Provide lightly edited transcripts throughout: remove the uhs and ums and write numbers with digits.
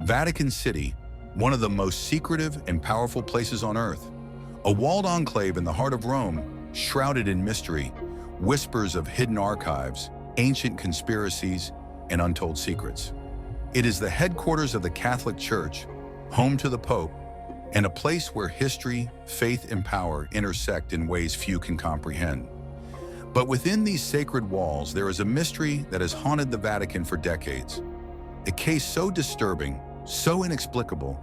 Vatican City, one of the most secretive and powerful places on earth. A walled enclave in the heart of Rome, shrouded in mystery, whispers of hidden archives, ancient conspiracies, and untold secrets. It is the headquarters of the Catholic Church, home to the Pope, and a place where history, faith, and power intersect in ways few can comprehend. But within these sacred walls, there is a mystery that has haunted the Vatican for decades. A case so disturbing, so inexplicable,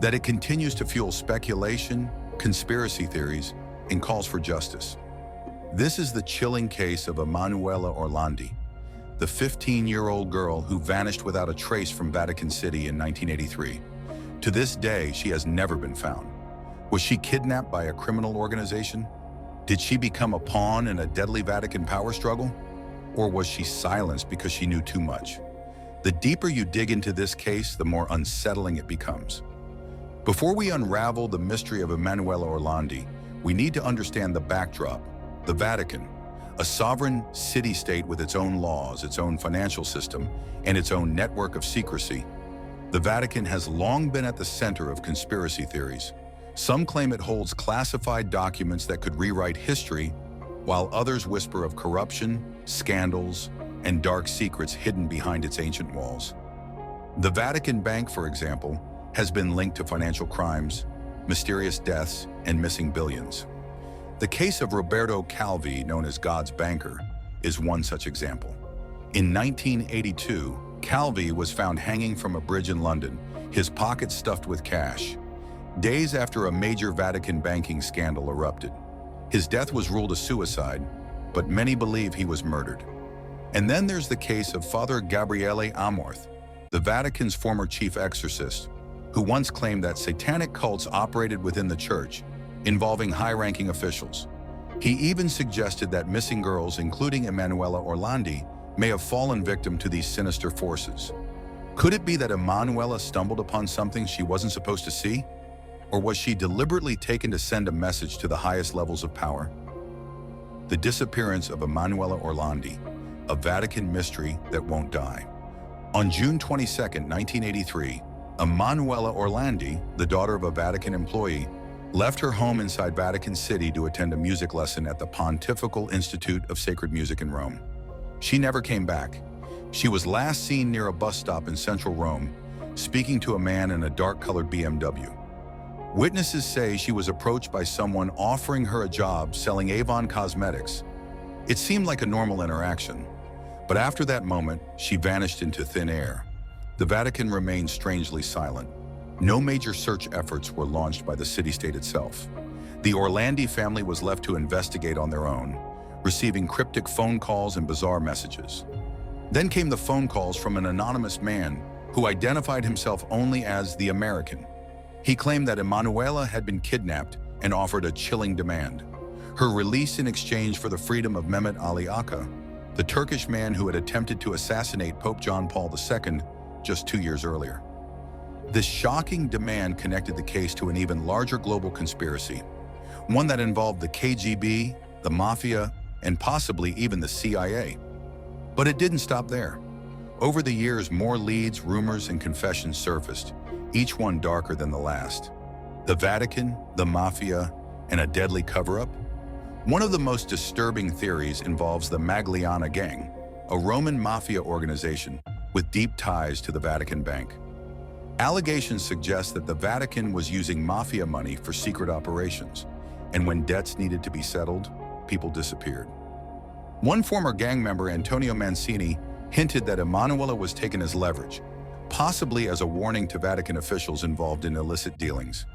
that it continues to fuel speculation, conspiracy theories, and calls for justice. This is the chilling case of Emanuela Orlandi, the 15-year-old girl who vanished without a trace from Vatican City in 1983. To this day, she has never been found. Was she kidnapped by a criminal organization? Did she become a pawn in a deadly Vatican power struggle? Or was she silenced because she knew too much? The deeper you dig into this case, the more unsettling it becomes. Before we unravel the mystery of Emanuela Orlandi, we need to understand the backdrop. The Vatican, a sovereign city-state with its own laws, its own financial system, and its own network of secrecy. The Vatican has long been at the center of conspiracy theories. Some claim it holds classified documents that could rewrite history, while others whisper of corruption, scandals, and dark secrets hidden behind its ancient walls. The Vatican Bank, for example, has been linked to financial crimes, mysterious deaths, and missing billions. The case of Roberto Calvi, known as God's banker, is one such example. In 1982, Calvi was found hanging from a bridge in London, his pockets stuffed with cash, days after a major Vatican banking scandal erupted. His death was ruled a suicide, but many believe he was murdered. And then there's the case of Father Gabriele Amorth, the Vatican's former chief exorcist, who once claimed that satanic cults operated within the church, involving high-ranking officials. He even suggested that missing girls, including Emanuela Orlandi, may have fallen victim to these sinister forces. Could it be that Emanuela stumbled upon something she wasn't supposed to see? Or was she deliberately taken to send a message to the highest levels of power? The disappearance of Emanuela Orlandi, a Vatican mystery that won't die. On June 22, 1983, Emanuela Orlandi, the daughter of a Vatican employee, left her home inside Vatican City to attend a music lesson at the Pontifical Institute of Sacred Music in Rome. She never came back. She was last seen near a bus stop in central Rome, speaking to a man in a dark-colored BMW. Witnesses say she was approached by someone offering her a job selling Avon cosmetics. It seemed like a normal interaction, but after that moment, she vanished into thin air. The Vatican remained strangely silent. No major search efforts were launched by the city-state itself. The Orlandi family was left to investigate on their own, receiving cryptic phone calls and bizarre messages. Then came the phone calls from an anonymous man who identified himself only as the American. He claimed that Emanuela had been kidnapped and offered a chilling demand: her release in exchange for the freedom of Mehmet Ali Aka, the Turkish man who had attempted to assassinate Pope John Paul II just 2 years earlier. This shocking demand connected the case to an even larger global conspiracy, one that involved the KGB, the mafia, and possibly even the CIA. But it didn't stop there. Over the years, more leads, rumors, and confessions surfaced, each one darker than the last. The Vatican, the mafia, and a deadly cover-up? One of the most disturbing theories involves the Magliana Gang, a Roman mafia organization with deep ties to the Vatican Bank. Allegations suggest that the Vatican was using mafia money for secret operations, and when debts needed to be settled, people disappeared. One former gang member, Antonio Mancini, hinted that Emanuela was taken as leverage, possibly as a warning to Vatican officials involved in illicit dealings.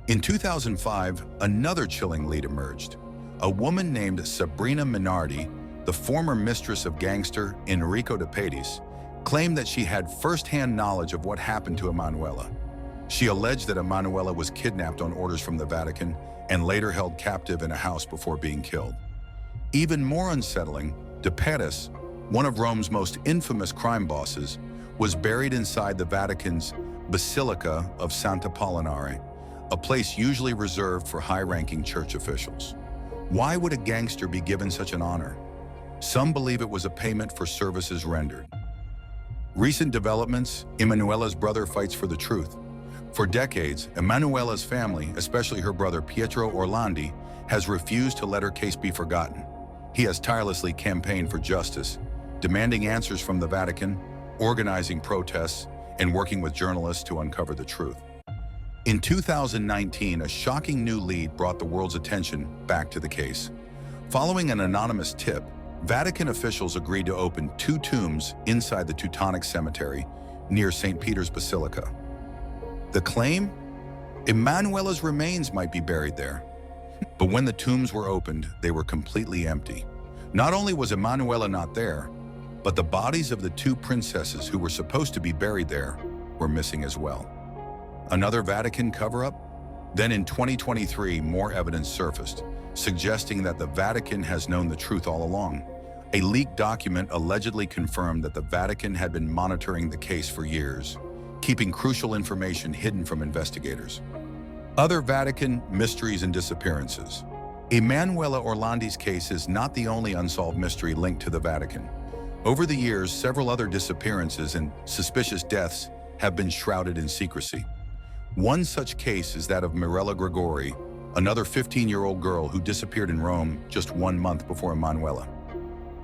In 2005, another chilling lead emerged. A woman named Sabrina Minardi, the former mistress of gangster Enrico de Pedis, claimed that she had first-hand knowledge of what happened to Emanuela. She alleged that Emanuela was kidnapped on orders from the Vatican and later held captive in a house before being killed. Even more unsettling, de Pedis, one of Rome's most infamous crime bosses, was buried inside the Vatican's Basilica of Sant'Apollinare, a place usually reserved for high-ranking church officials. Why would a gangster be given such an honor? Some believe it was a payment for services rendered. Recent developments: Emanuela's brother fights for the truth. For decades, Emanuela's family, especially her brother Pietro Orlandi, has refused to let her case be forgotten. He has tirelessly campaigned for justice, demanding answers from the Vatican, organizing protests, and working with journalists to uncover the truth. In 2019, a shocking new lead brought the world's attention back to the case. Following an anonymous tip, Vatican officials agreed to open 2 tombs inside the Teutonic Cemetery near St. Peter's Basilica. The claim? Emanuela's remains might be buried there. But when the tombs were opened, they were completely empty. Not only was Emanuela not there, but the bodies of the 2 princesses who were supposed to be buried there were missing as well. Another Vatican cover-up? Then in 2023, more evidence surfaced, suggesting that the Vatican has known the truth all along. A leaked document allegedly confirmed that the Vatican had been monitoring the case for years, keeping crucial information hidden from investigators. Other Vatican mysteries and disappearances. Emanuela Orlandi's case is not the only unsolved mystery linked to the Vatican. Over the years, several other disappearances and suspicious deaths have been shrouded in secrecy. One such case is that of Mirella Gregori, another 15-year-old girl who disappeared in Rome just 1 month before Emanuela.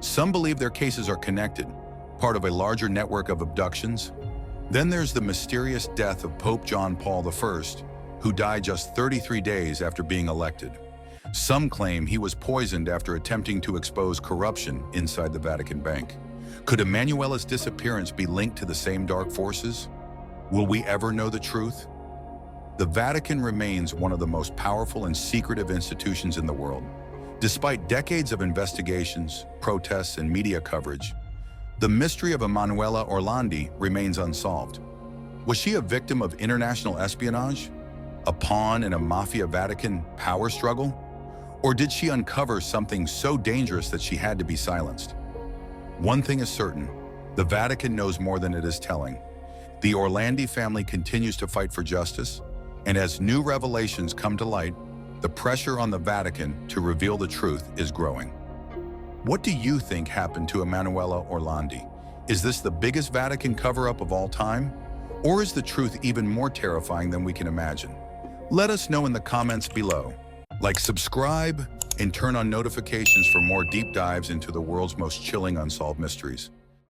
Some believe their cases are connected, part of a larger network of abductions. Then there's the mysterious death of Pope John Paul I, who died just 33 days after being elected. Some claim he was poisoned after attempting to expose corruption inside the Vatican bank. Could Emanuela's disappearance be linked to the same dark forces? Will we ever know the truth? The Vatican remains one of the most powerful and secretive institutions in the world. Despite decades of investigations, protests, and media coverage, the mystery of Emanuela Orlandi remains unsolved. Was she a victim of international espionage? A pawn in a mafia Vatican power struggle? Or did she uncover something so dangerous that she had to be silenced? One thing is certain: the Vatican knows more than it is telling. The Orlandi family continues to fight for justice, and as new revelations come to light, the pressure on the Vatican to reveal the truth is growing. What do you think happened to Emanuela Orlandi? Is this the biggest Vatican cover-up of all time? Or is the truth even more terrifying than we can imagine? Let us know in the comments below. Like, subscribe, and turn on notifications for more deep dives into the world's most chilling unsolved mysteries.